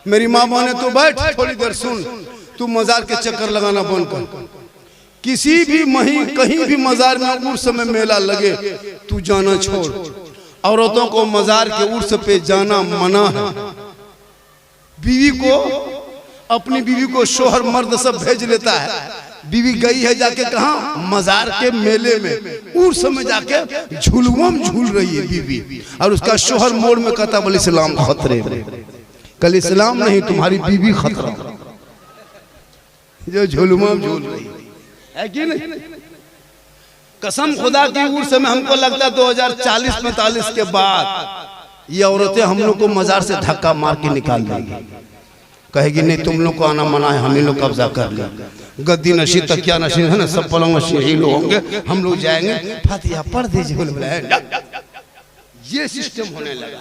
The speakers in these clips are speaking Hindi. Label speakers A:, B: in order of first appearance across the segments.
A: मेरी माँ बहने तो बैठ थोड़ी देर सुन, तू मजार के चक्कर लगाना बंद कर। किसी भी महीने कहीं भी मजार में उर्स में मेला लगे तू जाना छोड़। औरतों को मजार के उर्स पे जाना मना है। बीवी को, अपनी बीवी को शोहर मर्द सब भेज लेता है। बीवी गई है जाके कहा, मजार के मेले में, उर्स में जाके झुलुआ में झूल रही है बीवी, और उसका शोहर मोड़ में कहता बोले इस्लाम खतरे में। कल इस्लाम नहीं, तुम्हारी बीवी खतरा जो झुलुआ में झूल रही है कि नहीं। कसम खुदा की, उर्स में हमको लगता है 2040-45 के बाद ये औरतें हम लोग को मजार से धक्का मार के निकाल देंगी। कहेगी नहीं तुम लोग को आना मना है, हम ही लोग कब्जा कर ले। गद्दी नशी, तकिया नशी है ना, सब पलंग नशी ही लोग होंगे, हम लोग जाएंगे फातिहा पढ़ दीजिए। ये सिस्टम होने लगा।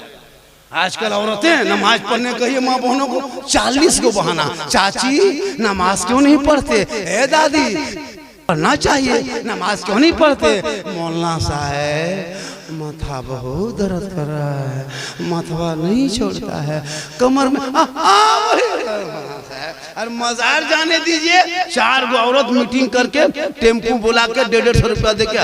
A: आजकल औरतें नमाज पढ़ने कहिए माँ बहनों को 40 को बहाना, चाची नमाज क्यों नहीं पढ़ते, ए दादी पढ़ना चाहिए, नमाज क्यों नहीं पढ़ते, मौलाना साहब माथा बहुत दर्द कर रहा है, माथवा नहीं छोड़ता है, कमर में और मजार जाने दीजिए। 4 गो औरत मीटिंग करके टेम्पू बुला के 150 रुपया दे के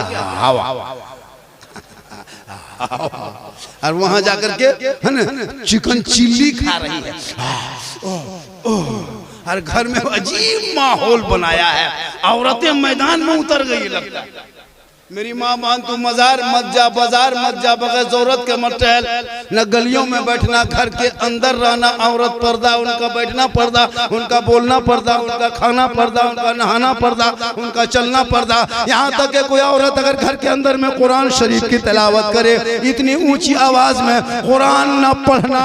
A: और वहां जाकर के है ना चिकन चिल्ली खा रही है। और घर में अजीब माहौल बनाया है, औरतें मैदान में उतर गई लगता है। मेरी माँ बहन तू मजार मत जा, बाजार मत जा, बगैर जरूरत के मत टहल, न गलियों में बैठना, घर के अंदर रहना। औरत पर्दा, उनका बैठना पर्दा, उनका बोलना पर्दा, उनका खाना पर्दा, उनका नहाना पर्दा, उनका चलना पर्दा। यहाँ तक कि कोई औरत अगर घर के अंदर में कुरान शरीफ की तिलावत करे, इतनी ऊंची आवाज में कुरान न पढ़ना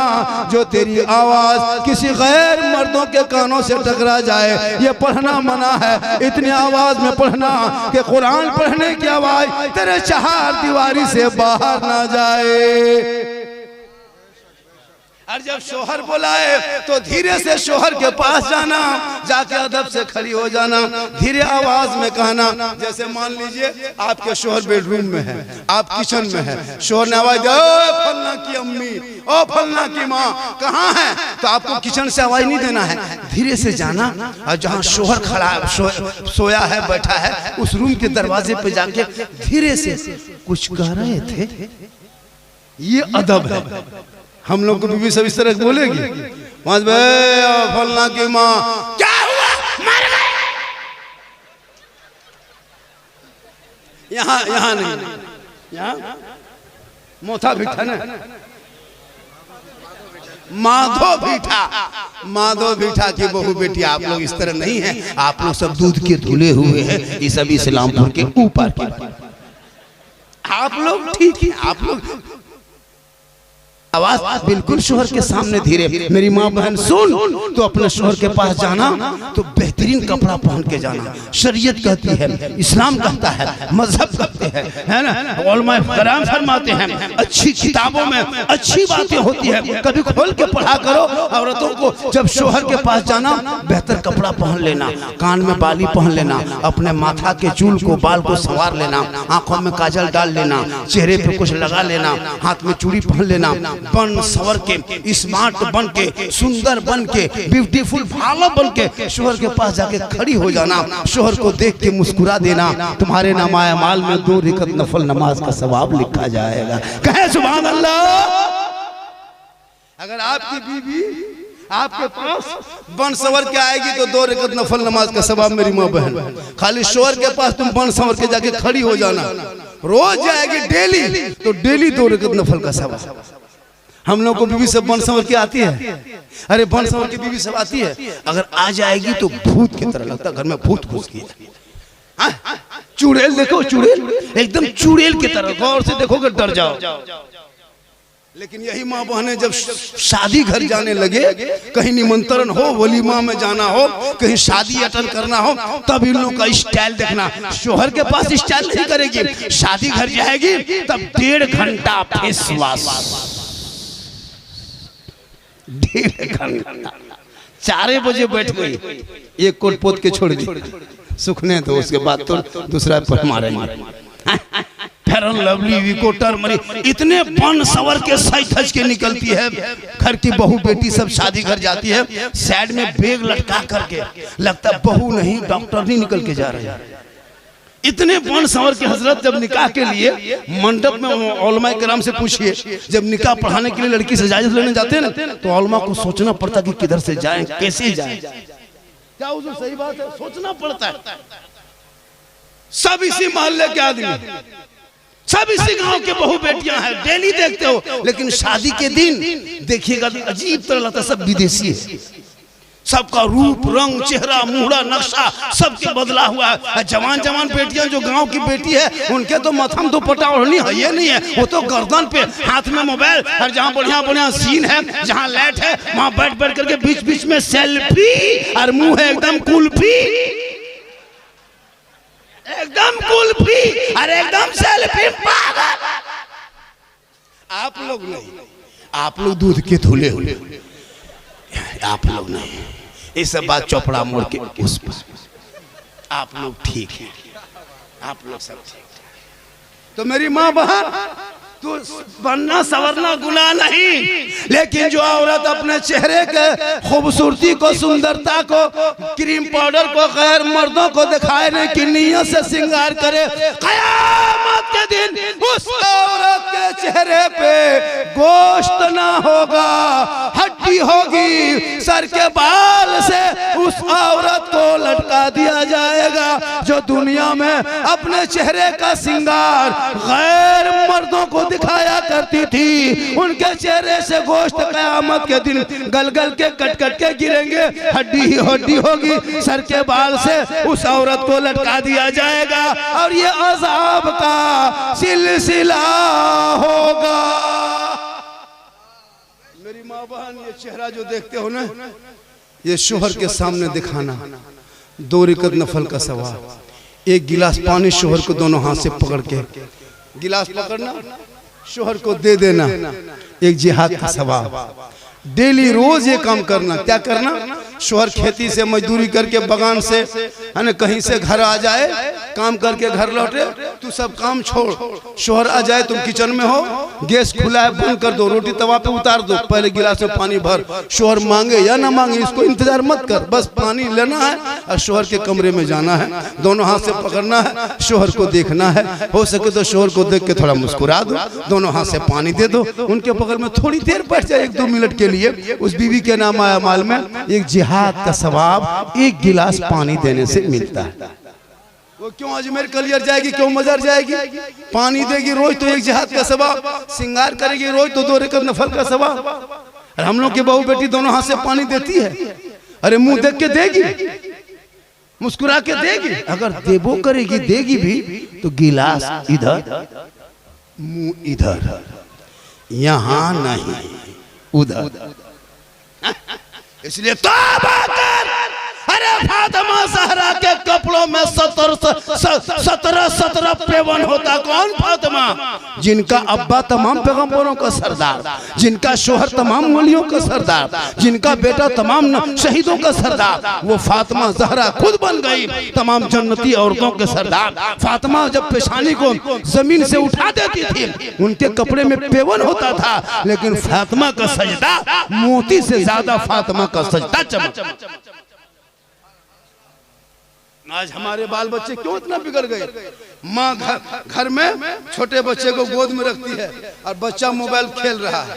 A: जो तेरी आवाज किसी गैर मर्दों के कानों से टकरा जाए, ये पढ़ना मना है। इतनी आवाज में पढ़ना कि कुरान पढ़ने की आवाज तेरे 4 दीवारी से बाहर ना जाए। और जब शोहर बुलाए तो धीरे से शोहर के पास जाना, जाके अदब से खड़ी हो जाना, धीरे आवाज में कहना। जैसे मान लीजिए आपके शोहर बेडरूम में है, आप किचन में है, शोहर ने आवाज दिया ओ फलना की अम्मी, ओ फलना की माँ कहाँ है, तो आपको किचन से आवाज नहीं देना है, धीरे से जाना और जहाँ शोहर खड़ा सोया है, बैठा है, उस रूम के दरवाजे पे जाके धीरे से कुछ कह रहे थे। ये अदब है। हम लोग को बीवी सब इस तरह बोलेगी, फलना की माँ क्या हुआ, मर गए। यहाँ नहीं, यहाँ मोथा भीठा ना, माधो भीठा की बहू बेटी आप लोग इस तरह नहीं है। आप लोग सब दूध के धुले हुए हैं, ये सब इस्लामपुर के ऊपर के आप लोग ठीक है। आप लोग आवाज बिल्कुल शोहर के सामने धीरे। मेरी माँ बहन सुन, तो अपने शोहर के पास जाना तो बेहतरीन कपड़ा पहन के जाना। शरीयत कहती है, इस्लाम कहता है, मजहब कहते हैं, है ना, उलमा कराम फरमाते हैं, अच्छी किताबों में अच्छी बातें होती है, कभी खोल के पढ़ा करो। औरतों को जब शोहर के पास जाना बेहतर कपड़ा पहन लेना, कान में बाली पहन लेना, अपने माथा के चूल को बाल को संवार लेना, आंखों में काजल डाल लेना, चेहरे पे कुछ लगा लेना, हाथ में चूड़ी पहन लेना, बन सवर के स्मार्ट बन के सुंदर बन के ब्यूटीफुल भाला बन के शोहर के पास जाके खड़ी हो जाना। शोहर को देख के मुस्कुरा देना, तुम्हारे नामाए माल में 2 रकात नफल नमाज का सवाब लिखा जाएगा। कहे सुभान अल्लाह। अगर आपकी बीवी आपके पास बन सवर के आएगी तो 2 रकात नफल नमाज का सवाब। मेरी माँ बहन खाली शोहर के पास तुम बन सवर के जाके खड़ी हो जाना, रोज जाएगी डेली, तो डेली 2 रकात नफल का सवाब। हम लोग को बीवी सब बन संवर के आती है, अरे बन संवर की बीवी सब आती है, अगर आ जाएगी तो भूत की तरह लगता है, घर में भूत घुस गया। चुड़ैल देखो, चुड़ैल एकदम चुड़ैल की तरह, गौर से देखोगे डर जाओ। लेकिन यही माँ बहनें जब शादी घर जाने लगे, कहीं निमंत्रण हो, वलीमा में जाना हो, कहीं शादी अटेंड करना हो, तब इन लोगों का स्टाइल देखना। शोहर के पास स्टाइल नहीं करेगी, शादी घर जाएगी तब 1.5 घंटा फेस वॉश, 1.5 घंटा, 4 बजे बैठ गई, एक कोट पोत के छोड़ दी, सुखने तो उसके बाद तो दूसरा पर मारेंगे। फेरन लवली, विको, टर्मरिक, इतने बन सवर के सज धज के निकलती है। घर की बहू बेटी सब शादी घर जाती है, साइड में बैग लटका करके, लगता है बहू नहीं डॉक्टर नहीं निकल के जा रही है। इतने बन सवर के हजरत जब निकाह के लिए मंडप में औलमा किराम से पूछिए, जब निकाह पढ़ाने के लिए लड़की से इजाजत लेने जाते हैं ना, तो औलमा को सोचना पड़ता कि किधर से जाएं, कैसे जाएं। क्या उसे सही बात है, सोचना पड़ता है। सब इसी मोहल्ले के आदमी, सब इसी गांव के बहू बेटियां हैं, डेली देखते हो। लेकिन शादी के दिन देखिएगा तो अजीब तरह लगता है, सब विदेशी है। सबका रूप रंग चेहरा मुहरा नक्शा सबके बदला हुआ है। जवान जवान बेटियां जो गांव की बेटी है, उनके तो माथा तो पटा ओढ़नी है, ये नहीं है, वो तो गर्दन पे हाथ में मोबाइल, और जहाँ बढ़िया बढ़िया सीन है, जहाँ लाइट है, वहां बैठ बैठ करके बीच बीच में सेल्फी, और मुंह है एकदम कुल्फी, एकदम कुल्फी और एकदम सेल्फी। आप लोग नहीं, आप लोग दूध के धुले हुए, आप लोग नहीं। ये सब बात चौपड़ा मोड़ के उस पर आप लोग ठीक हैं, आप लोग सब ठीक हैं। तो मेरी माँ बहन, तो बनना सवरना गुनाह नहीं, लेकिन जो औरत अपने चेहरे के खूबसूरती को, सुंदरता को, क्रीम पाउडर को गैर मर्दों को दिखाने की नीयत से श्रृंगार करे, क़यामत के दिन उस औरत के चेहरे पे गोश्त ना होगा, हड्डी होगी। सर के बाल से उस औरत को लटका दिया जाएगा जो दुनिया में अपने चेहरे का श्रृंगार गैर मर्दों को दिखाया करती थी। उनके चेहरे से गोश्त क़यामत के दिन गल गल के कट कट के गिरेंगे, हड्डी ही हड्डी होगी। सर के बाल से उस औरत को लटका दिया जाएगा और ये अज़ाब का सिलसिला होगा। मेरी माँ बहन, ये चेहरा जो देखते हो ना, ये शोहर के सामने दिखाना, 2 रकअत नफल का सवाब, 1 गिलास पानी शोहर को दोनों हाथ से पकड़ के, गिलास पकड़ना, शोहर को दे देना, 1 जिहाद का सवाब। डेली रोज ये काम करना। क्या करना? शोहर खेती से मजदूरी करके बगान से है ना, कहीं से घर आ जाए, काम करके घर लौटे, तू सब काम छोड़, शोहर आ जाए, तुम किचन में हो, गैस खुला है बंद कर दो, रोटी तवा पे उतार दो, पहले गिलास में पानी भर। शोहर मांगे या ना मांगे इसको इंतजार मत कर, बस पानी लेना है और शोहर के कमरे में जाना है, दोनों हाथ से पकड़ना है, शोहर को देखना है, हो सके तो शोहर को देख के थोड़ा मुस्कुरा दो, दोनों हाथ से पानी दे दो, उनके बगल में थोड़ी देर बैठ जाए, 1-2 मिनट के लिए। उस बीवी के नाम आया माल में 1 जिहाद का सवाब 1 गिलास पानी देने से मिलता है। वो क्यों अजमेर कलियर जाएगी, क्यों मजार जाएगी? पानी देगी रोज तो 1 जिहाद का सवाब, श्रृंगार करेगी रोज तो 2 रकअत नफल का सवाब। हम लोग की बहू बेटी दोनों हाथ से पानी देती है, अरे मुंह देख के देगी, मुस्कुरा के देगी, अगर देबो करेगी देगी भी तो गिलास इधर मुंह इधर, यहाँ नहीं उधर। इसलिए तौबा कर। अरे फातिमा ज़हरा के कपड़ों में 17 पेवन होता। कौन फातिमा? जिनका अब्बा तमाम पैगंबरों का सरदार, जिनका शोहर तमाम वलियों का सरदार, जिनका बेटा तमाम शहीदों का सरदार, वो फातिमा ज़हरा खुद बन गई तमाम जन्नती औरतों के सरदार। फातिमा जब पेशानी को जमीन से उठा देती थी, उनके कपड़े में पेवन होता था, लेकिन फातिमा का सजदा मोती से ज्यादा फातिमा का सजदा चमक। आज हमारे बाल बच्चे क्यों इतना बिगड़ गए? माँ घर में छोटे बच्चे को गोद में रखती है और बच्चा मोबाइल खेल रहा है,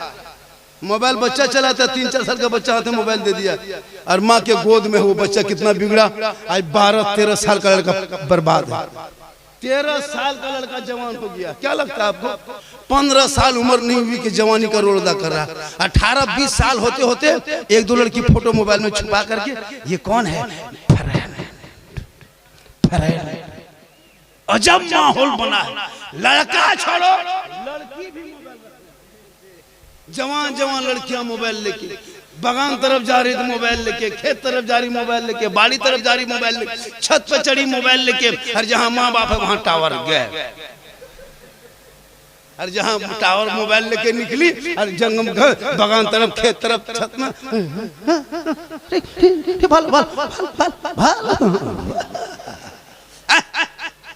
A: मोबाइल बच्चा चलाता है, 3-4 साल का बच्चा हाथ में मोबाइल दे दिया और माँ के गोद में वो बच्चा कितना बिगड़ा। आज 12-13 साल का लड़का बर्बाद है, 13 साल का लड़का जवान हो गया। क्या लगता है आपको? 15 साल उम्र नहीं हुई कि जवानी का रोल अदा कर रहा है। 18-20 साल होते होते 1-2 लड़की फोटो मोबाइल में छुपा करके, ये कौन है? अजब माहौल बना है। लड़का छोड़ो, लड़की भी जवान जवान लड़कियां मोबाइल लेके, बगान तरफ जा रही तो मोबाइल लेके, खेत तरफ जा रही मोबाइल लेके, बाड़ी तरफ जा रही मोबाइल लेके, छत पे चढ़ी मोबाइल लेके, और जहां माँ बाप है वहां टावर गया, और जहां टावर मोबाइल लेके निकली और जंगम घर बगान तरफ खेत तरफ छत में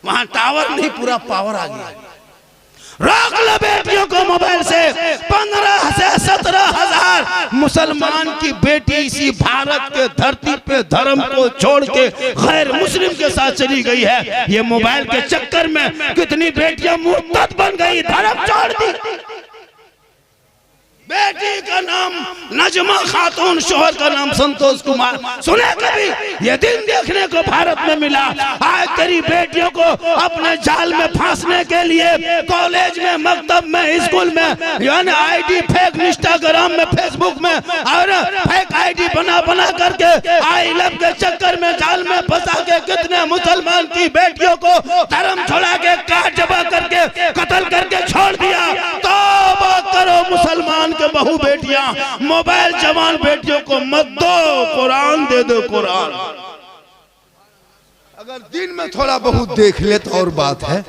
A: वहां टावर नहीं पूरा पावर आ गया। रोक लो बेटियों को मोबाइल से। 15 से 17 हजार मुसलमान की बेटी इसी भारत के धरती पे धर्म को छोड़ के गैर मुस्लिम के साथ चली गई है। ये मोबाइल के चक्कर में कितनी बेटियां मुर्तद बन गई, धर्म छोड़ दी। बेटी का नाम नजमा खातून, शोहर का नाम संतोष कुमार। सुने कभी? ये दिन देखने को भारत में मिला। आज तेरी बेटियों को अपने जाल में फांसने के लिए कॉलेज में, मकतब में, स्कूल में यानी आईडी फेक, इंस्टाग्राम में, फेसबुक में और फेक आईडी बना करके आई लव के चक्कर में जाल में फंसा के कितने मुसलमान की बेटियों को धर्म छोड़ा के काट जबा करके कत्ल करके छोड़ दिया। तौबा करो मुसलमान के बहू बेटियां, मोबाइल जवान बेटियों को मत दो, कुरान दे दो, कुरान।
B: अगर दिन में थोड़ा बहुत देख ले तो और बात है,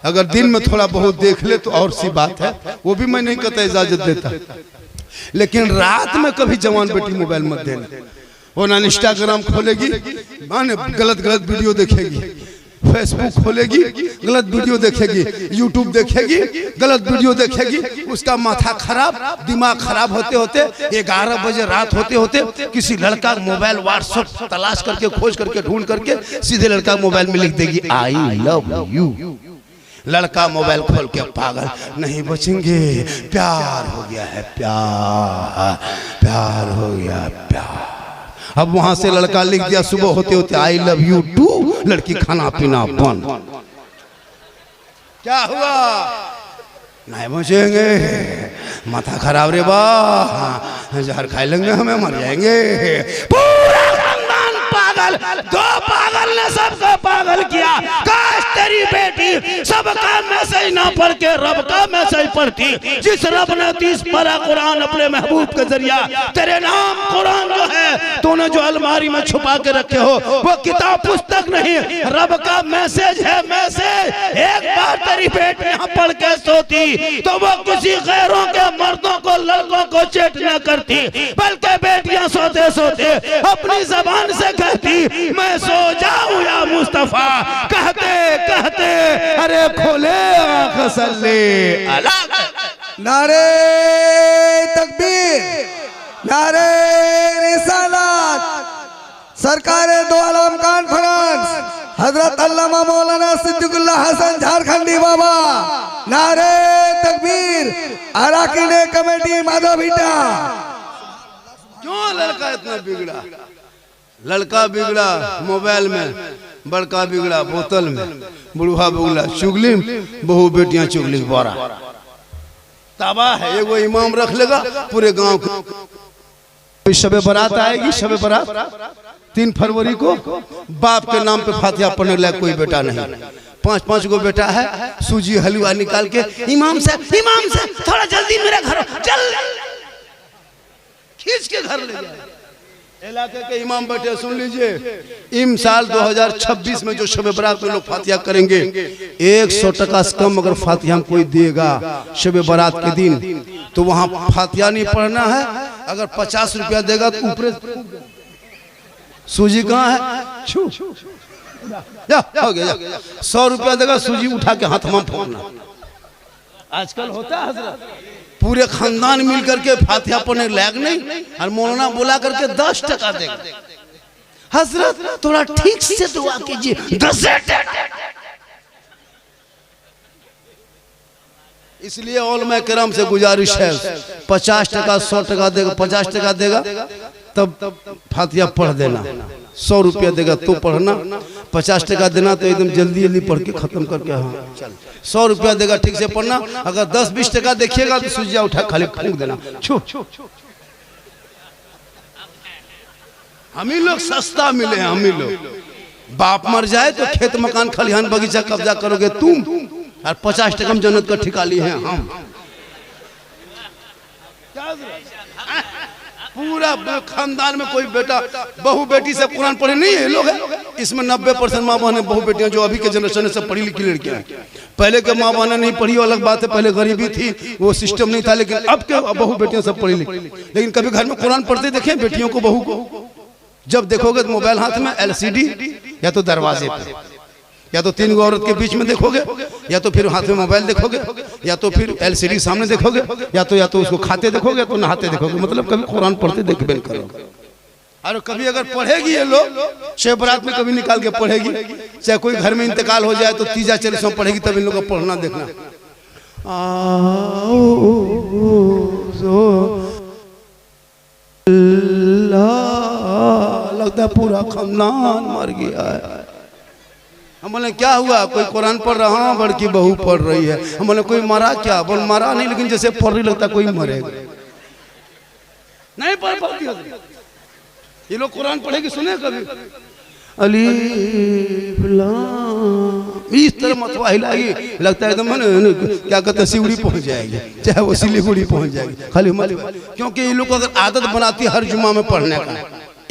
B: अगर दिन में थोड़ा बहुत देख ले तो और सी बात है, वो भी मैं नहीं कहता इजाजत देता, लेकिन रात में कभी जवान बेटी मोबाइल मत देना। वो ना इंस्टाग्राम खोलेगी, माने गलत वीडियो देखेगी, फेसबुक खोलेगी गलत वीडियो देखेगी, यूट्यूब देखेगी गलत वीडियो देखेगी, उसका माथा खराब, दिमाग खराब होते होते 11 बजे रात होते होते किसी लड़का मोबाइल व्हाट्सएप तलाश करके, खोज करके, ढूंढ करके सीधे लड़का मोबाइल में लिख देगी आई लव यू। लड़का मोबाइल खोल के पागल, नहीं बचेंगे, प्यार हो गया है, प्यार हो गया, प्यार। अब वहां से लड़का लिख दिया सुबह होते होते आई लव यू टू, लड़की खाना पीना बंद। क्या हुआ? नहीं बचेंगे, माथा खराब रे बा, जहर खा लेंगे, हमें मर जाएंगे। पूरा खानदान पागल, दो पागल ने सबको पागल किया। काश तेरी बेटी सबका मैसेज ना पढ़ के रब का मैसेज पढ़ती। जिस रब ने 30 पारा कुरान अपने महबूब के जरिया, तेरे नाम कुरान जो है तूने जो अलमारी में छुपा के रखे हो, वो किताब पुस्तक नहीं, रब का मैसेज है, मैसेज। एक बार तेरी बेटी यहाँ पढ़ के सोती तो वो किसी गैरों के मर्दों को, लड़कों को चेट न करती, बल्कि बेटियां सोते सोते अपनी जबान से कहती मैं सो जाऊं या मुस्तफा, कहते कहते अरे खोले आँख सल्ले अला।
C: नारे तकबीर, नारे रिसालत, सरकार दो आलम कॉन्फ्रेंस, हजरत अल्लामा मौलाना सिद्दीकुल्लाह हसन झारखंडी बाबा, नारे तकबीर, अराकीन कमेटी माधव भीटा।
B: क्यों लड़का इतना बिगड़ा? लड़का बिगड़ा मोबाइल में, बड़का बिगड़ा बोतल में, बुढ़वा बिगड़ा चुगली, बहु बेटियां चुगली बोरा। तबाह है। एगो इमाम रख लेगा पूरे गांव को। शबे बारात आएगी, शबे बारात 3 फरवरी को, बाप के नाम पे फातिहा पढ़ने लायक कोई बेटा नहीं, 5-5 गो बेटा है, सूजी हलवा निकाल के इमाम से थोड़ा जल्दी मेरे घर चल, खींच के घर ले जाए। इलाके के इमाम बैठे, सुन लीजिए, इम साल 2026 में जो शबे बारात में लोग फातिहा करेंगे, 100 टका से कम अगर फातिहा कोई देगा शबे बारात के दिन, तो वहां फातिहा नहीं पढ़ना है। अगर 50 रुपया देगा तो ऊपर सूजी कहाँ है, हो गया, 100 रुपया देगा, सूजी उठा के हाथ में फोड़ना। आजकल होता है हजरत, पूरे खानदान मिल करके फातिहा पढ़ने लायक नहीं, और मौलाना बोला करके 10 टका देगा। हजरत थोड़ा ठीक से दुआ कीजिए, 10 इसलिए उलमा किराम से गुजारिश है, 50 टका 100 टका देगा, 50 टका देगा तब फातिहा पढ़ देना, 100 रुपया देगा तो पढ़ना, 50 टका देना तो एकदम जल्दी जल्दी पढ़ के खत्म करके, हाँ चल 100 रुपया देगा ठीक से पढ़ना। अगर 10-20 टका देखिएगा तो सूजिया उठा खाली फूंक देना। हम ही लोग सस्ता मिले हैं, हम ही लोग। बाप मर जाए तो खेत मकान खलिहान बगीचा कब्जा करोगे तुम, और 50 टका में जन्नत का ठिका लिए हैं हम। पूरा खानदान में कोई बेटा बहु बेटी से कुरान पढ़े नहीं है लोग है। इसमें 90% माँ बहन बहु बेटियां जो अभी के जनरेशन से पढ़ी लिखी लड़कियां हैं। पहले के माँ बहन नहीं पढ़ी अलग बात है, पहले गरीबी थी, वो सिस्टम नहीं था, लेकिन अब के बहु बेटियां सब पढ़ी लिखी। लेकिन कभी घर में कुरान पढ़ते देखे बेटियों को, बहू को? जब देखोगे तो मोबाइल हाथ में, LCD या तो दरवाजे पे,
A: या तो 3 औरत के बीच में देखोगे, या तो फिर हाथ में मोबाइल देखोगे, या तो फिर LCD सामने देखोगे, या तो उसको खाते देखोगे, तो नहाते देखोगे। मतलब कभी कुरान पढ़ते देखबे नहीं करोगे। और कभी अगर पढ़ेगी ये लोग शब बारात में कभी निकाल के पढ़ेगी, चाहे कोई घर में इंतकाल हो जाए तो तीजा चलीसा में पढ़ेगी, तब इन लोगों को पढ़ना देखना। लगता पूरा खानदान मर गया है। हम बोले क्या हुआ? कोई कुरान पढ़ रहा, हाँ बड़की बहू पढ़ रही है। हम बोले कोई मरा क्या? बोल मरा नहीं, लेकिन जैसे पढ़ रही लगता कोई मरेगा। नहीं पढ़ पाती ये लोग। कुरान पढ़ेगी सुने कभी? अलीफ लाम इस तरह मतवा हिलाएगी, लगता है एकदम क्या कहते हैं सिवड़ी पहुंच जाएगी, चाहे वो सिलीगुड़ी पहुंच जाएगी खाली माली। क्योंकि ये लोग अगर आदत बनाती है हर जुम्मा में पढ़ने का,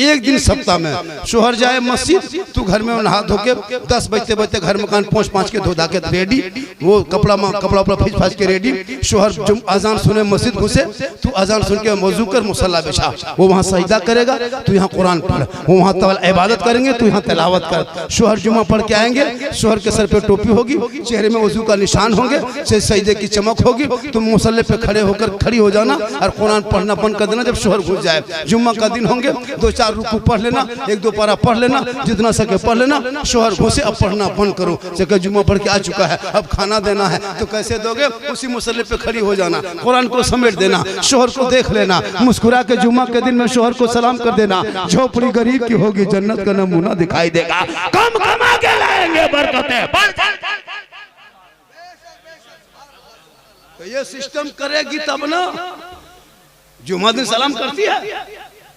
A: एक दिन सप्ताह में शोहर जाए मस्जिद, तू घर में नहा धो के 10 बजते बजते घर मकान पहुंच 5 के धो धा के रेडी, वो कपड़ा फीच फाच के रेडी। शोहर जब अजान सुने मस्जिद घुसे, तू अजान सुन के मौजू कर मुसल्ला बिछा, वो वहाँ सजदा करेगा, तू यहाँ कुरान पढ़। वो वहाँ इबादत करेंगे, तू यहाँ तिलावत कर। शोहर जुम्मा पढ़ के आएंगे, शोहर के सर पे टोपी होगी, चेहरे में वजू का निशान होंगे, सजदे की चमक होगी, तुम मुसल्ले पे खड़ी हो जाना और कुरान पढ़ना बंद कर देना। जब शोहर घुस जाए, जुम्मा का दिन होंगे, 2-4 रुकू पढ़ लेना, 1-2 पारा पढ़ लेना, जितना सके पढ़ लेना। शोहर घुसे, अब पढ़ना बंद करो। जगह जुम्मा पढ़ के आ चुका है, अब खाना देना है, तो कैसे दोगे? उसी मुसल्ले पे खड़ी हो जाना, कुरान को समेट देना, शोहर को देख लेना, मुस्कुरा के जुम्मा के दिन में शोहर को सलाम कर देना। झोपड़ी गरीब की होगी, जन्नत का नमूना दिखाई देगा। कम कमा के लाएंगे बरकतें। तो ये सिस्टम करेगी तब ना। जुम्मा दिन सलाम करती है?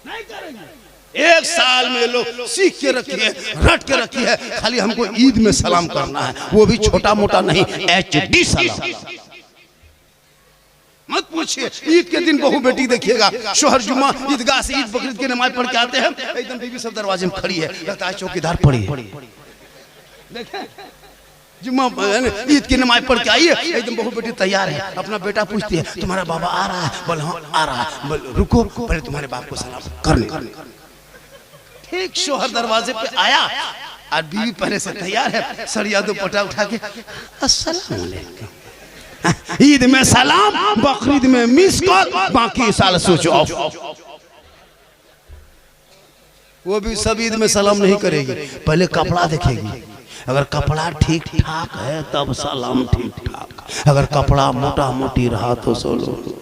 A: नहीं करेंगे। 1 साल में लोग सीख के रखी है, रट के रखी है, खाली हमको ईद में सलाम करना है, वो भी छोटा मोटा नहीं, HD सलाम। मत पूछिए, ईद के दिन बहू बेटी देखिएगा, शोहर जुम्मा ईदगाह से ईद बकरीद की नमाज पढ़ के आते हैं, एकदम बीवी सब दरवाजे में खड़ी है, लगता है चौकीदार पड़ी है। देखें जुम्मा ईद की नमाज पढ़ के आई है, एकदम बहू बेटी तैयार है, अपना बेटा पूछती है तुम्हारा बाबा आ रहा है? बोल हाँ आ रहा है। बोल रुको पहले तुम्हारे बाप को सलाम करने। ठीक शोहर दरवाजे पे आया और बीवी पहले से तैयार है, सरिया दुपट्टा उठा के अस्सलाम वालेकुम। ईद में सलाम, बकरीद में मिस कॉल, बाकी साल स्विच ऑफ। वो भी सब ईद में सलाम नहीं करेगी, पहले कपड़ा देखेगी। अगर कपड़ा ठीक ठाक है तब सलाम ठीक ठाक, अगर कपड़ा मोटा मोटी रहा तो सोलो।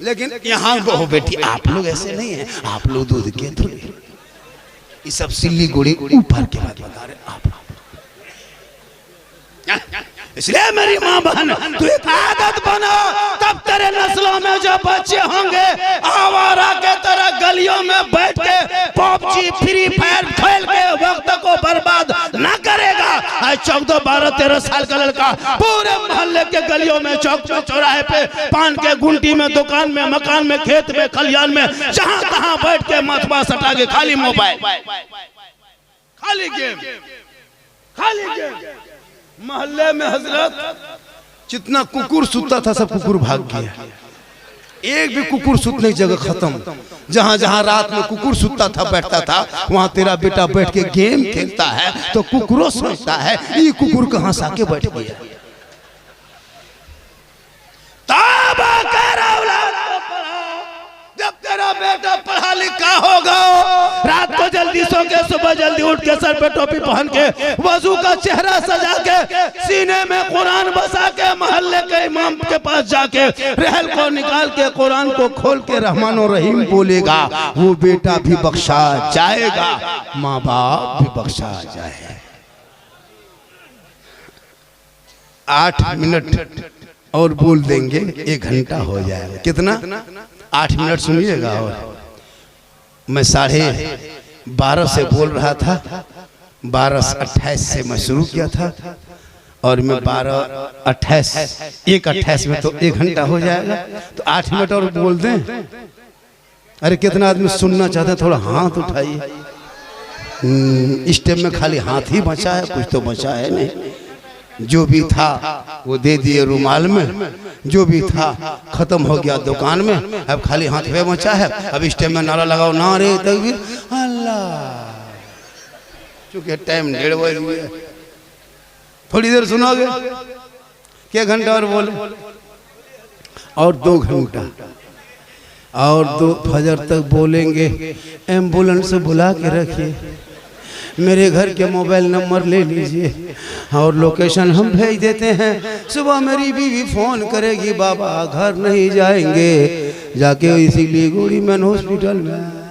A: लेकिन यहाँ बहू बेटी आप लोग ऐसे नहीं है, आप लोग दूध के धुले, ये सब सिल्ली गुड़ी ऊपर के बात बता रहे आप। इसलिए मेरी माँ बहन, तू एक आदत बना, तब तेरे नस्लों में जो बच्चे होंगे आवारा के तरह गलियों में बैठ के PUBG फ्री फायर खेल के वक्त को बर्बाद ना करेगा। 14, 12, 13 साल का लड़का पूरे मोहल्ले के गलियों में, चौक चौराहे पे, पान के गुंटी में, दुकान में, मकान में, खेत में, खलियान में, जहां तहां बैठ के मथवा सटा के खाली मोबाइल, खाली गेम, खाली गेम। मोहल्ले में हजरत जितना कुकुर सुतता था सब कुकुर भाग गया, एक भी कुकुर सुतने की जगह खत्म। जहां जहां रात में कुकुर सुतता था बैठता था, वहां तेरा बेटा बैठ के गेम खेलता है, तो कुकुरों सोचता है ये कुकुर कहां से आके बैठ गया। जब तेरा बेटा पढ़ा लिखा होगा, रात को जल्दी सो के सुबह जल्दी उठ के सर पे टोपी पहन के वजू का चेहरा सजा के सीने में कुरान बसा के मोहल्ले के इमाम के पास जाके रहल को निकाल के कुरान को खोल के रहमान और रहीम बोलेगा, वो बेटा भी बख्शा जाएगा, माँ बाप भी बख्शा जाए। 8 मिनट और बोल देंगे 1 घंटा हो जाएगा। कितना? 8 मिनट सुनिएगा। और मैं 12:30 से बोल रहा था, 12:28 से मैं शुरू किया था, और मैं 12:28 1:28 में तो 1 घंटा हो जाएगा। तो 8 मिनट और बोल दें। अरे कितना आदमी सुनना चाहते हैं? थोड़ा हाथ उठाइए। इस टाइम में खाली हाथ ही बचा है, कुछ तो बचा है नहीं। जो भी था वो दे दिए रुमाल में, जो भी था खत्म हो गया दुकान में, अब खाली हाथ पे बचा है। अब इस टाइम में नारा लगाओ, नारे तकबीर, अल्लाह चूंकि टाइम 1:30 बज गया, थोड़ी देर सुनोगे? क्या घंटा और बोले? और 2 घंटा और 2 फजर तक बोलेंगे। एम्बुलेंस से बुला के रखिए, मेरे घर के मोबाइल नंबर ले लीजिए और लोकेशन हम भेज देते हैं। सुबह मेरी बीवी फोन करेगी, बाबा घर नहीं जाएंगे, जाके इसीलिए गोरी मैन हॉस्पिटल में।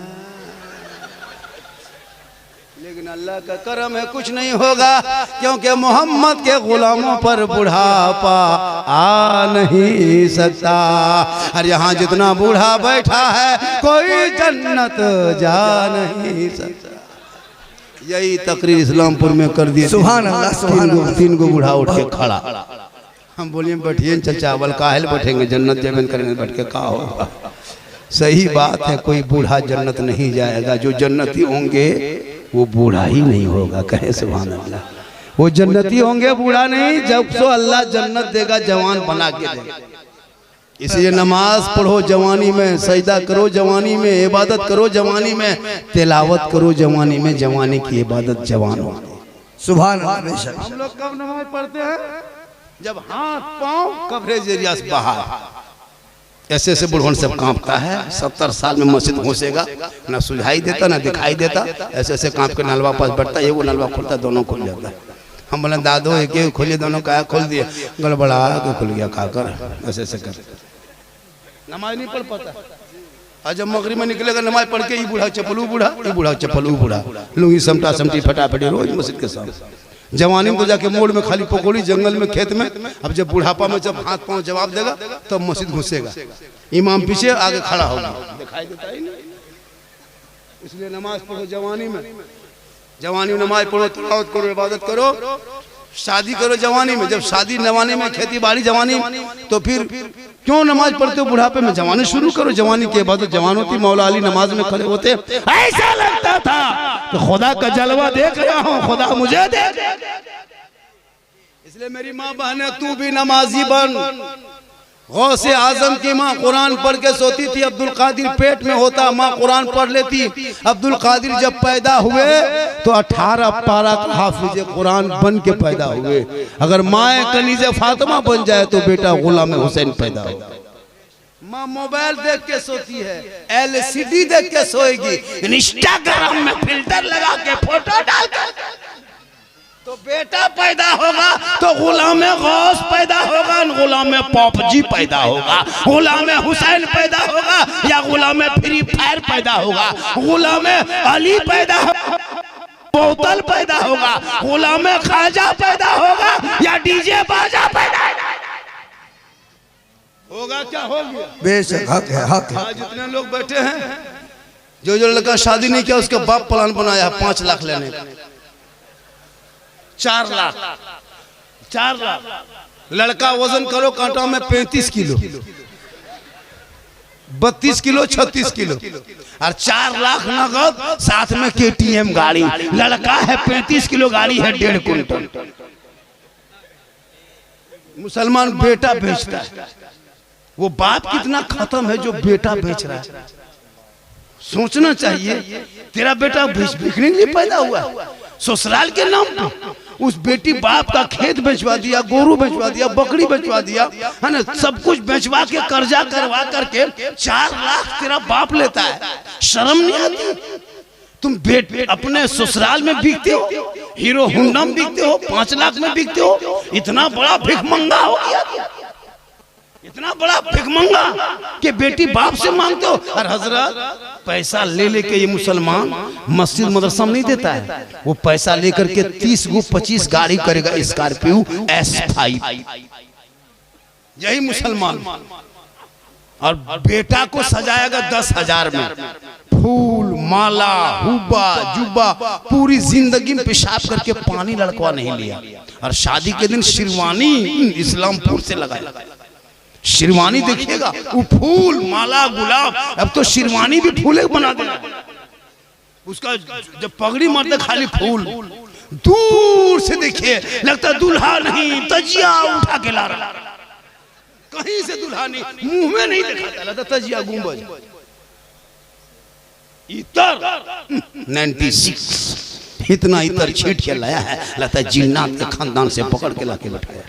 A: लेकिन अल्लाह का करम है, कुछ नहीं होगा, क्योंकि मोहम्मद के गुलामों पर बुढ़ापा आ नहीं सकता। और यहाँ जितना बूढ़ा बैठा है कोई जन्नत जा नहीं सकता। यही तकरीर इस्लामपुर में कर दी।
C: सुभान अल्लाह, सुभान अल्लाह।
A: 3 गो बूढ़ा उठ के खड़ा। हम बोलिए बैठिए चचा, बल काहल बैठेंगे, जन्नत जमीन करेंगे, बैठ के कहा होगा। सही बात है, कोई बूढ़ा जन्नत नहीं जाएगा। जो जन्नती होंगे वो बूढ़ा ही नहीं होगा। कहे सुभान अल्लाह। वो जन्नती होंगे, बूढ़ा नहीं। जब सो अल्लाह जन्नत देगा, जवान बना के देगा। इसलिए नमाज पढ़ो जवानी में, सजदा करो जवानी में, इबादत करो जवानी में, तिलावत करो जवानी में। जवानी की इबादत जवान हो।
C: सुभान अल्लाह।
A: हम लोग कब नमाज पढ़ते हैं? जब हाथ पांव कवरेज एरिया से बाहर। ऐसे ऐसे बुढ़वन सब कांपता है। 70 साल में मस्जिद घुसेगा, ना सुझाई देता ना दिखाई देता। ऐसे ऐसे कांप के नलवा पास बढ़ता है, वो नलवा खुलता, दोनों खुल जाता है। हम बोले दादो एक खोलिए, दोनों का खोल दिए, गड़बड़ा के खुल गया। का कर ऐसे ऐसे कर, नमाज नहीं पढ़ पाता। आज जब मगरिब में निकलेगा नमाज पढ़ के, ये बूढ़ा चप्पलू बूढ़ा, ये बूढ़ा चप्पलू बूढ़ा, लुंगी समटा समटी फटाफटी रोज मस्जिद के सामने। जवानी में तो जाके मोड़ में खाली पकौड़ी, जंगल में, खेत में। अब जब बुढ़ापा में जब हाथ पांव जवाब देगा तब तो मस्जिद घुसेगा। इमाम पीछे आगे खड़ा होगा, दिखाई देता ही नहीं। इसलिए नमाज पढ़ो जवानी में। जवानी में नमाज पढ़ो, तिलावत करो, इबादत करो, शादी करो जवानी में। जब शादी जवानी में, खेती बाड़ी जवानी, तो फिर क्यों नमाज पढ़ते हो बुढ़ापे में? जवानी शुरू करो, जवानी की इबादत जवान होती। मौला अली नमाज में खड़े होते, ऐसा लगता था कि खुदा का जलवा देख रहा हूं, खुदा मुझे देख। इसलिए मेरी माँ बहने, तू भी नमाजी बन। गौसे आजम की माँ कुरान पढ़ के सोती थी, अब्दुल कादिर पेट में होता, माँ कुरान पढ़ लेती। अब्दुल कादिर जब पैदा हुए तो 18 पारा का हाफिज कुरान बन के पैदा हुए। अगर माए कनीज़े फातिमा बन जाए तो बेटा गुलाम हुसैन पैदा हो। माँ मोबाइल देख के सोती है, LCD देख के सोएगी, इंस्टाग्राम में फिल्टर लगा के फोटो डाल के तो बेटा पैदा होगा तो गुलाम गौस पैदा होगा, गुलाम पॉपजी पैदा होगा, गुलाम हुसैन पैदा होगा या गुलाम फ्री फायर पैदा होगा, गुलाम अली पैदा होगा, बोतल पैदा होगा, गुलाम खाजा पैदा होगा या डीजे बाजा पैदा होगा। क्या हो गया?
C: बेशक हक है, हक है।
A: आज जितने लोग बैठे हैं, जो लड़का शादी नहीं किया उसके बाप प्लान बनाया 5 लाख लेने का, 4 लाख, 4 लाख। लड़का वजन करो कांटा में 35 किलो, 32 किलो, 36 किलो और 4 लाख नगद, साथ में KTM गाड़ी। लड़का है 35 किलो, गाड़ी है 1.5 कुंटल। मुसलमान बेटा बेचता है। वो बाप कितना खत्म है जो बेटा बेच रहा है। सोचना चाहिए, तेरा बेटा बिकने के लिए पैदा हुआ, ससुराल के नाम पे। उस बेटी बाप का खेत बेचवा दिया, गोरू बेचवा दिया, बकरी बेचवा दिया, है ना, सब कुछ बेचवा के कर्जा करवा करके 4 लाख तेरा बाप लेता है। शर्म नहीं आती? तुम अपने ससुराल में बिकते हो, हीरो होंडा में बिकते हो, 5 लाख में बिकते हो। इतना बड़ा भिखमंगा हो गया, इतना बड़ा भिखमंगा कि बेटी बाप से मांगते हो। और हजरत पैसा ले लेके ये मुसलमान मस्जिद मदरसा में नहीं देता है, वो पैसा लेकर के 30 गो 25 गाड़ी करेगा, स्कॉर्पियो S5। यही मुसलमान। और बेटा को सजाएगा 10,000 में, फूल माला हुब्बा जुब्बा, पूरी जिंदगी में पेशाब करके पानी लड़कवा नहीं लिया। और शादी के दिन शेरवानी इस्लामपुर से लगाया। शेरवानी देखिएगा, वो फूल माला गुलाब। अब तो शेरवानी भी फूले बना देना। उसका जब पगड़ी मारते खाली फूल, दूर से देखिए लगता दूल्हा नहीं, तजिया उठा के ला रहा। कहीं से दूल्हा नहीं, मुंह में नहीं दिखाता, लगता तजिया गुंबज। इतर 96 इतना इतर छीट के लाया है, लगता है जिन्नात के खानदान से पकड़ के लाके बैठाया।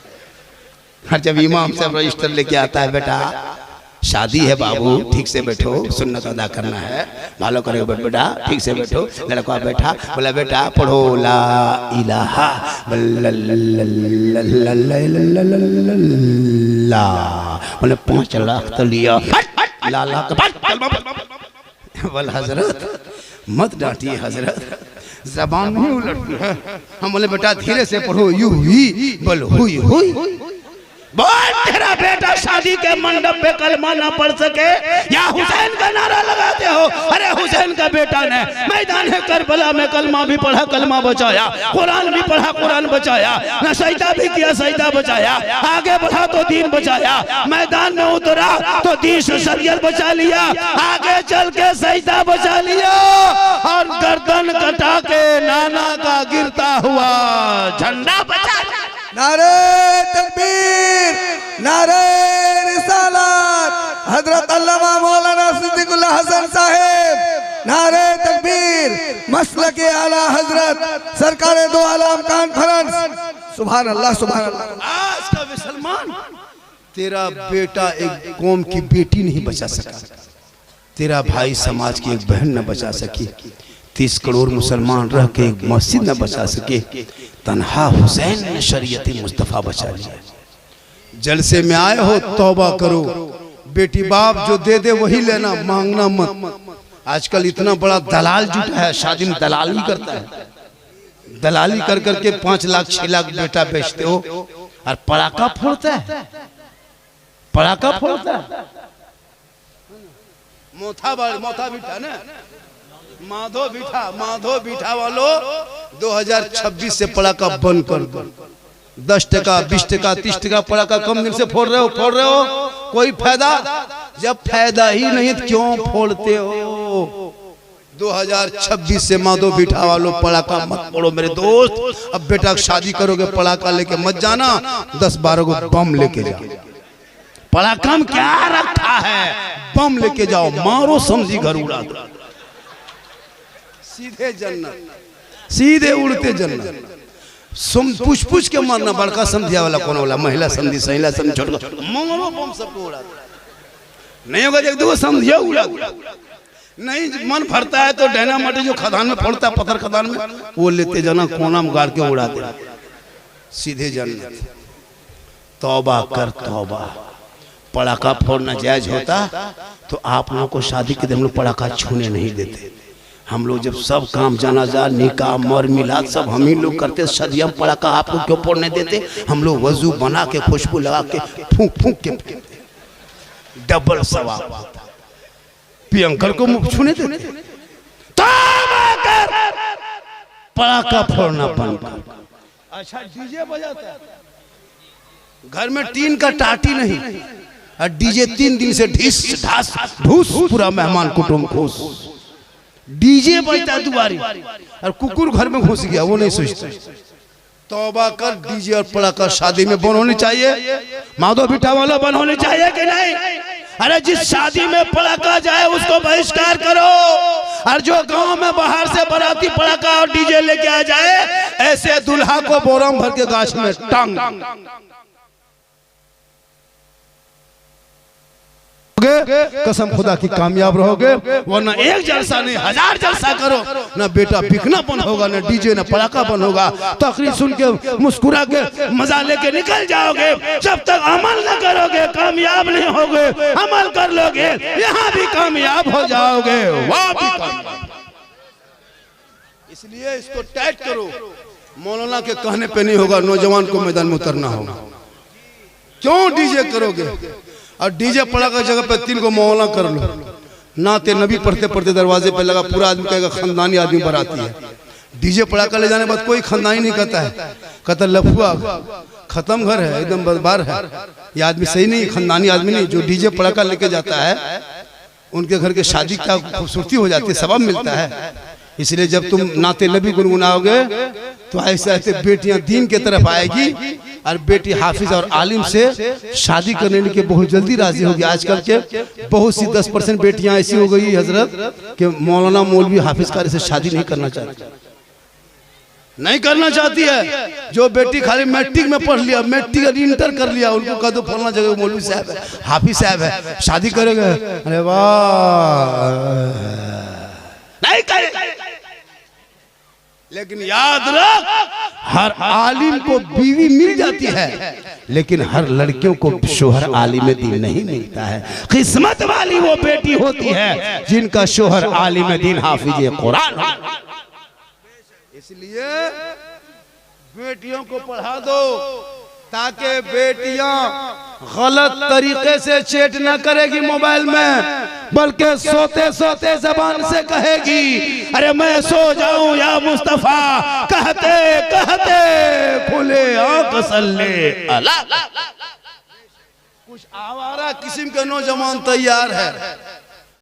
A: हर जब इमाम साहब रजिस्टर लेके आता है, बेटा शादी है बाबू, ठीक से बैठो, सुन्नत अदा करना है, भालो करेगा बेटा, ठीक से बैठो। लड़का बैठा, बोला बेटा पढ़ो ला इलाहा ला, बोले 5 लाख तो लिया, लाला बोल हजरत मत डांटिए हजरत, जबान नहीं उलटती है। हम बोले बेटा धीरे से पढ़ो, यू ही बोल हुई हुई। बोल तेरा बेटा शादी के मंडप पे कलमा ना पढ़ सके या हुसैन का नारा लगाते हो? अरे हुसैन का बेटा ने मैदान है करबला में कलमा भी पढ़ा, कलमा बचाया, कुरान भी पढ़ा, कुरान बचाया, न सजदा भी किया, सजदा बचाया, आगे बढ़ा तो दीन बचाया, मैदान में उतरा तो दीन से शरीयत बचा लिया, आगे चल के सजदा बचा लिया और गर्दन कटा के नाना का गिरता हुआ झंडा बचा।
C: नारे तकबीर, नारे रिसालत, हजरत अल्लामा मौलाना सिद्दीकुल्लाह हसन साहेब, नारे तकबीर, मसलके आला हजरत सरकार दो आलम कॉन्फ्रेंस। सुभान अल्लाह, सुभान अल्लाह।
A: आज का मुसलमान, तेरा बेटा एक कौम की बेटी नहीं बचा सका, तेरा भाई समाज की एक बहन न बचा सकी, 30 करोड़ मुसलमान रह के एक मस्जिद न बचा सके, तन्हा हुसैन ने शरीयत मुस्तफ़ा बचा लिया। जलसे में आए हो तौबा करो, बेटी बाप जो दे दे वही लेना, मांगना मत। आजकल इतना बड़ा दलाल जुटा है, शादी में दलाली करता है, दलाली कर करके 5 लाख 6 लाख बेटा बेचते हो और पड़ाका फोड़ता है, पड़ाका फोड़ता है। मोथा बिठा ना, माधो बिठा वालों 2026 से पड़ाका बंद कर दो। 10 टका 20 टका 30 टका पड़ाका कम दिन से फोड़ रहे हो, कोई फायदा? जब फायदा ही नहीं तो क्यों फोड़ते हो? 2026 से माधो बिठा वालों पड़ाका मत फोड़ो मेरे दोस्त। अब बेटा शादी करोगे पड़ाका लेके मत जाना, 10-12 को बम लेके जाओ। पड़ाका में क्या रखा है? बम लेके जाओ, मारो समझी घर उड़ा दो, सीधे जन्नत, सीधे उड़ते जन्नत। पूछ के मारना, बड़का समझिया वाला कौन वाला, महिला समझी, सहिला समझी, छोटा मंगलो बम सबको उड़ा दो। नहीं होगा एक दो समझिया उड़ा दो। नहीं मन भरता है तो डायनामाइट जो खदान में फोड़ता है, पत्थर खदान में, वो लेते जाना, कोना में गाड़ के उड़ा दे, सीधे जन्नत। तौबा कर तौबा। पड़ाका फोड़ना जायज होता तो आप लोगों को शादी के दिन हम लोग पड़ाका छूने नहीं देते। हम लोग जब सब काम जनाजा निकाह मर मिलाद सब हम ही लोग करते, सदियम पड़ाका आप लोग क्यों फोड़ने देते? हम लोग वजू बना के खुशबू लगा के फूंक फूंक के डबल सवाब। पियंकर को मुख छूने देते? तौबा कर, पड़ाका फोड़ना बंद कर। अच्छा डीजे बजाता है घर में, टीन का टाटी नहीं, और डीजे 3 दिन से ढीस ढास ढूस पूरा मेहमान कुटुंब खुश। डीजे बजता दुआरी और कुकुर घर में घुस गया, वो नहीं सोचता। तौबा कर, डीजे और पड़ाका शादी में बंद होनी चाहिए। माधो बिठा वाला बंद होनी चाहिए कि नहीं? अरे जिस शादी में पड़ाका जाए उसको बहिष्कार करो, और जो गांव में बाहर से बाराती पड़ाका और डीजे लेके आ जाए, ऐसे दुल्हा को बोरम भर के गाछ में टांग। कसम खुदा की कामयाब रहोगे, वरना एक जलसा नहीं 1000 जलसा करो, ना बेटा बिकना बंद होगा, ना डीजे ना पड़ाका बंद होगा। तकरीर सुन के मुस्कुरा के मजा लेके निकल जाओगे। जब तक अमल न करोगे कामयाब नहीं होगे, अमल कर लोगे यहाँ भी कामयाब हो जाओगे, वहाँ भी कामयाब। इसलिए इसको टाइट करो। मौलाना के कहने पे नहीं होगा, नौजवान को मैदान में उतरना होगा। क्यों डीजे करोगे? और डीजे पड़ाका जगह पे 3 को मौलाना कर लो। नाते नबी पढ़ते पढ़ते दरवाजे पे लगा, पूरा आदमी कहेगा खानदानी आदमी बराती है। डीजे पड़ाका ले जाने के बाद कोई खानदानी नहीं कहता है, कहता लफुआ खत्म घर है, एकदम बर्बाद है, ये आदमी सही नहीं, खानदानी आदमी नहीं। जो डीजे पड़ाका लेके जाता है उनके घर के शादी का खूबसूरती हो जाती है, सबब मिलता है। इसलिए जब तुम नाते नबी गुनगुनाओगे तो ऐसे ऐसे बेटियां दीन के तरफ आएगी, और बेटी हाफिज और आलिम से शादी करने के बहुत जल्दी राजी होगी। आजकल के बहुत सी 10% बेटियां ऐसी हो गई हजरत कि मौलाना मौलवी हाफिज कारी से शादी नहीं करना चाहती।
B: नहीं करना चाहती है। जो बेटी खाली मैट्रिक में पढ़ लिया, मैट्रिक इंटर कर लिया, उनको कह दो फलना जगह मौलवी साहब है, हाफिज साहब है, शादी करेंगे, अरे वाह नहीं करे। लेकिन याद रख, हर आलिम को बीवी मिल जाती है, लेकिन हर लड़कियों को शोहर आलिम दीन नहीं मिलता है। किस्मत वाली वो बेटी होती है जिनका शोहर आलिम दीन हाफिज कुरान। इसलिए बेटियों को पढ़ा दो ताकि बेटियां गलत तरीके से चैट न करेगी मोबाइल में, बल्कि सोते सोते जबान से कहेगी अरे मैं सो जाऊं या मुस्तफा, कहते कहते फूले आंख सल्ले अला। कुछ आवारा किस्म के नौजवान तैयार है,